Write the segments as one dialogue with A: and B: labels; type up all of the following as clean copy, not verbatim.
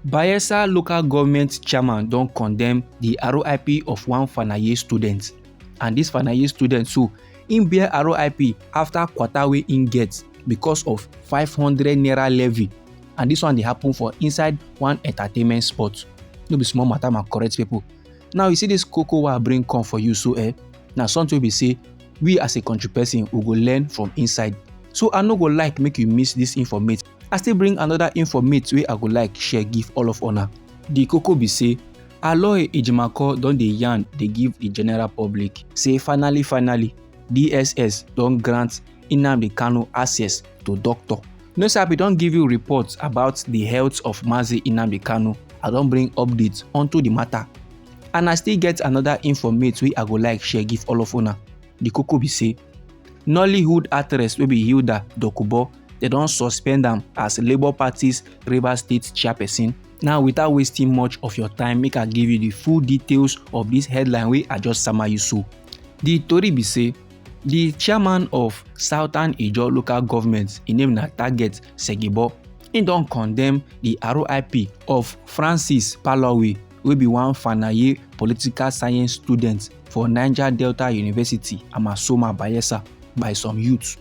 A: Bayelsa local government chairman don condemn the RIP of one Fanaye student, and this Fanaye student so im bear RIP after kwata wey im get because of 500 naira levy, and this one dey happen for inside one entertainment spot. No be small matter, my correct people. Now you see this koko wey I bring come for you so na something wey be say we as a country person we go learn from inside. So I no go like make you miss this informate. I still bring another informate wey I go like share give all of una. The koko be say Aloy Ejimakor don dey yarn dey give the general public say finally DSS don grant Nnamdi Kanu access to doctor. No sir, we don give you reports about the health of Mazi Nnamdi Kanu. I don bring updates onto the matter, and I still get another informate wey I go like share give all of una. The koko be say Nollywood actress wey be Hilda Dokubo, they don suspend am as Labour Party's Rivers State chairperson. Now without wasting much of your time, make I give you the full details of this headline wey I just summary you so. The tori be say the chairman of Southern Ijaw local government, im name na Target Segibo, im don condemn the RIP of Francis Palawe wey be one Fanaye political science student for Niger Delta University, Amasoma, Bayelsa, by some youths.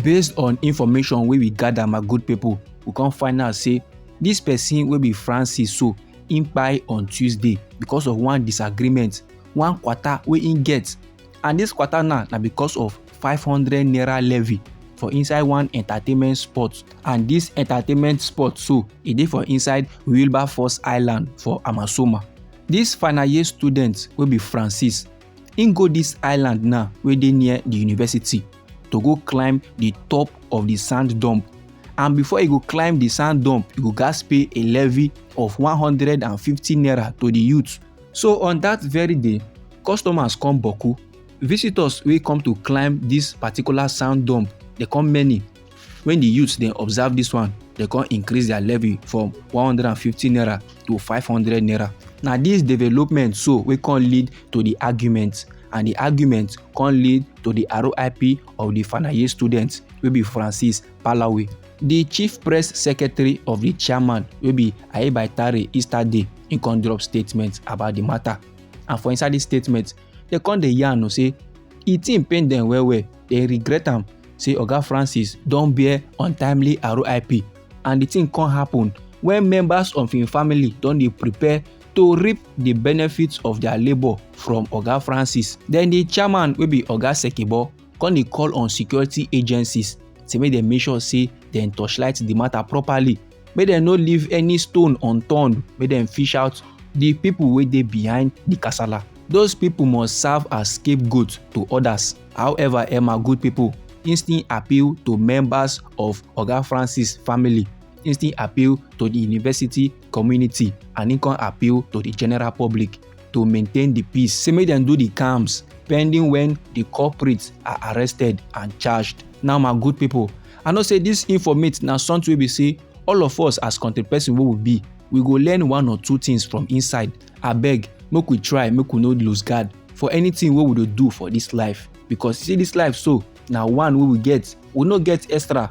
A: Based on information wey we gather, my good people, we come find out say this person wey be Francis so im kpai on Tuesday because of one disagreement, one kwata wey im get, and this kwata na because of 500 naira levy for inside one entertainment spot, and this entertainment spot so e dey for inside Wilberforce Island for Amasoma. This Fanaye student wey be Francis, im go this island now wey dey near the university to go climb the top of the sand dump, and before he go climb the sand dump, he go gats pay a levy of 150 naira to the youth. So on that very day, customers come boku, visitors wey come to climb this particular sand dump, they come many. When the youths then observe this one, they come increase their levy from 150 naira to 500 naira. Now this development so we can lead to the argument, and the argument can lead to the RIP of the Fanaye students wey be Francis Palawe. The chief press secretary of the chairman wey be Ayebaitare Easter Day, im come drop statement about the matter, and for inside this statement they come dey yarn say e thing pain them well, they regret am say Oga Francis don bear untimely RIP, and the thing come happen when members of im family don dey prepare to reap the benefits of their labour from Oga Francis. Then the chairman wey be Oga Sekibo come dey call on security agencies say make dem make sure say dem torchlight the matter properly, make dem no leave any stone unturned, make dem fish out the people wey dey behind the kasala. Those people must serve as scapegoat to others. However, my good people, instant appeal to members of Oga Francis family, instant appeal to the university community, and instant appeal to the general public to maintain the peace. Say make dem do the calms pending when the culprits are arrested and charged. Now my good people, I know say this informate na something wey be say all of us as country person wey we be, we go learn one or two things from inside. Abeg, make we try, make we no lose guard for anything wey we dey do for this life, because see this life so na one wey we get, we no get extra.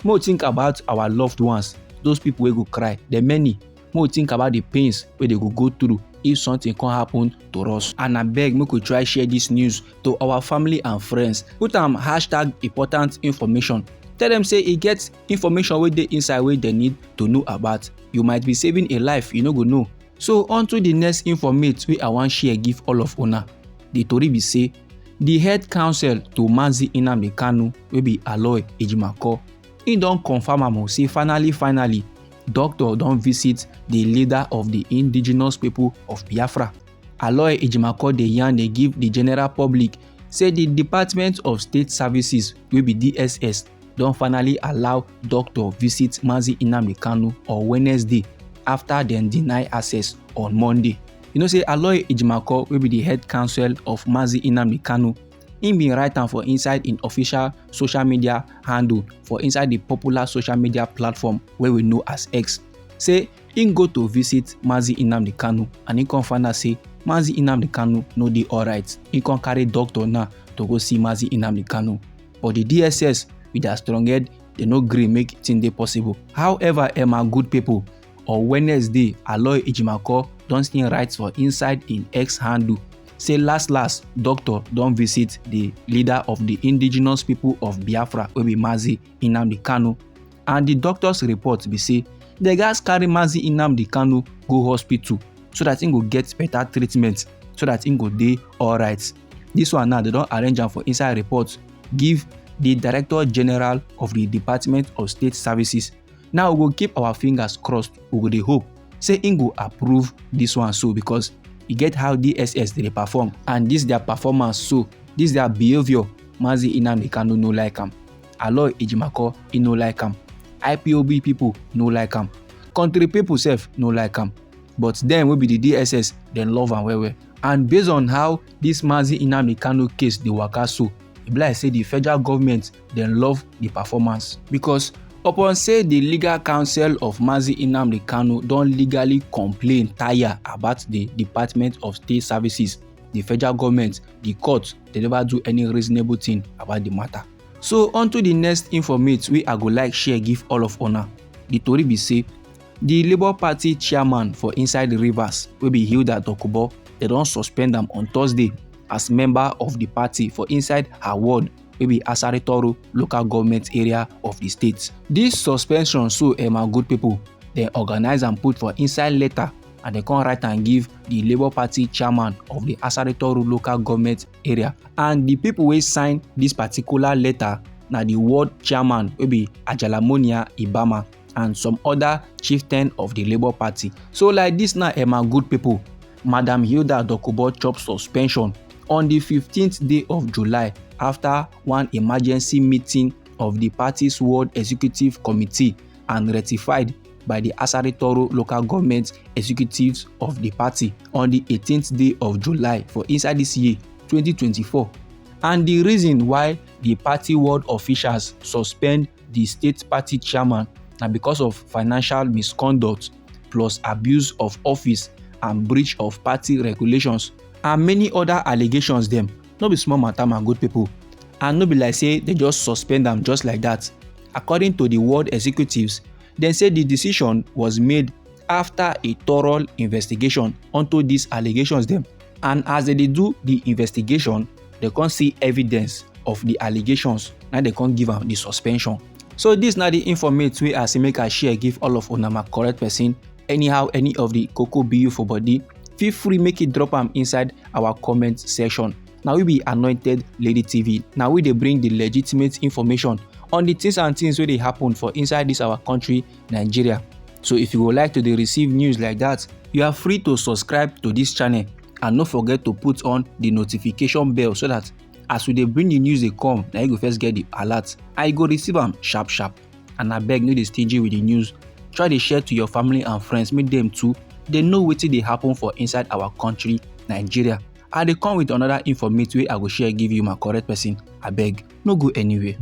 A: Make we think about our loved ones, those people wey go cry, the many. Make we think about the pains wey they go through if something can happen to us. And abeg, make we try share this news to our family and friends. Put am #important information. Tell them say e get information wey dey inside wey they need to know about. You might be saving a life, you no go know. So on to the next informate wey I wan share give all of una. The tori be say the head counsel to Mazi Nnamdi Kanu wey be Aloy Ejimakor, he don confirm am say finally doctor don visit the leader of the indigenous people of Biafra. Aloy Ejimakor dey yarn dey give the general public say the Department of State Services wey be DSS don finally allow doctor visit Mazi Nnamdi Kanu on Wednesday after dem deny access on Monday. You know say Aloy Ejimakor wey be the head counsel of Mazi Nnamdi Kanu, im bin write am for inside im official social media handle for inside the popular social media platform wey we know as X, say im go to visit Mazi Nnamdi Kanu, and im come find out say Mazi Nnamdi Kanu no dey alright. Im come carry doctor now to go see Mazi Nnamdi Kanu, but the DSS with their strong head, they no gree make thing dey possible. However, my good people, on Wednesday, Aloy Ejimakor don still write for inside im X handle say last doctor don visit the leader of the indigenous people of Biafra wey be Mazi Nnamdi Kanu, and the doctor's report be say they gats carry Mazi Nnamdi Kanu go hospital so that im go get better treatment, so that im go dey alright. This one now they don arrange am for inside report give the Director General of the Department of State Services. Now we go keep our fingers crossed. We go dey hope say im go approve this one so, because e get how DSS dey perform, and this their performance so, this their behaviour, Mazi Nnamdi Kanu no like am, Aloy Ejimakor e no like am, IPOB people no like am, country people sef no like am, but dem wey be the DSS dem love am well well. And based on how this Mazi Nnamdi Kanu case dey waka so, e be like say the federal government dem love the performance, because upon say the legal counsel of Mazi Nnamdi Kanu don legally complain tire about the Department of State Services, the federal government, the court, they never do any reasonable thing about the matter. So on to the next informate wey I go like share give all of una. The tori be say the Labour Party chairman for inside the Rivers wey be Hilda Dokubo, they don suspend am on Thursday as member of the party for inside her ward wey be Asari-Toro local government area of the state. This suspension so my good people, they organize and put for inside letter, and they come write and give the Labour Party chairman of the Asari-Toro local government area. And the people wey sign this particular letter na the ward chairman wey be Ajalamonia Ibama and some other chieftain of the Labour Party. So like this now, my good people, Madam Hilda Dokubo chop suspension on the 15th day of July after one emergency meeting of the party's Ward Executive Committee and ratified by the Asari-Toro local government executives of the party on the 18th day of July for inside this year 2024. And the reason why the party ward officials suspend the state party chairman na because of financial misconduct plus abuse of office and breach of party regulations and many other allegations dem. No be small matter, my good people, and no be like say they just suspend them just like that. According to the ward executives, they say the decision was made after a thorough investigation onto these allegations them, and as they do the investigation, they can't see evidence of the allegations, and they can't give them the suspension. So this now the informate wey I say make I share give all of una my correct person. Anyhow, any of the cocoa BU for body, feel free make it drop them inside our comment section. Now we be Anointed Lady TV. Now we they bring the legitimate information on the things and things where they happen for inside this our country, Nigeria. So if you would like to receive news like that, you are free to subscribe to this channel, and don't forget to put on the notification bell so that as we they bring the news they come, now you go first get the alert. I go receive them sharp. And I beg no dey stingy with the news. Try to share to your family and friends, make them too. They know what they happen for inside our country, Nigeria. I dey come with another informate wey I go share give you my correct person. I beg, no go anywhere.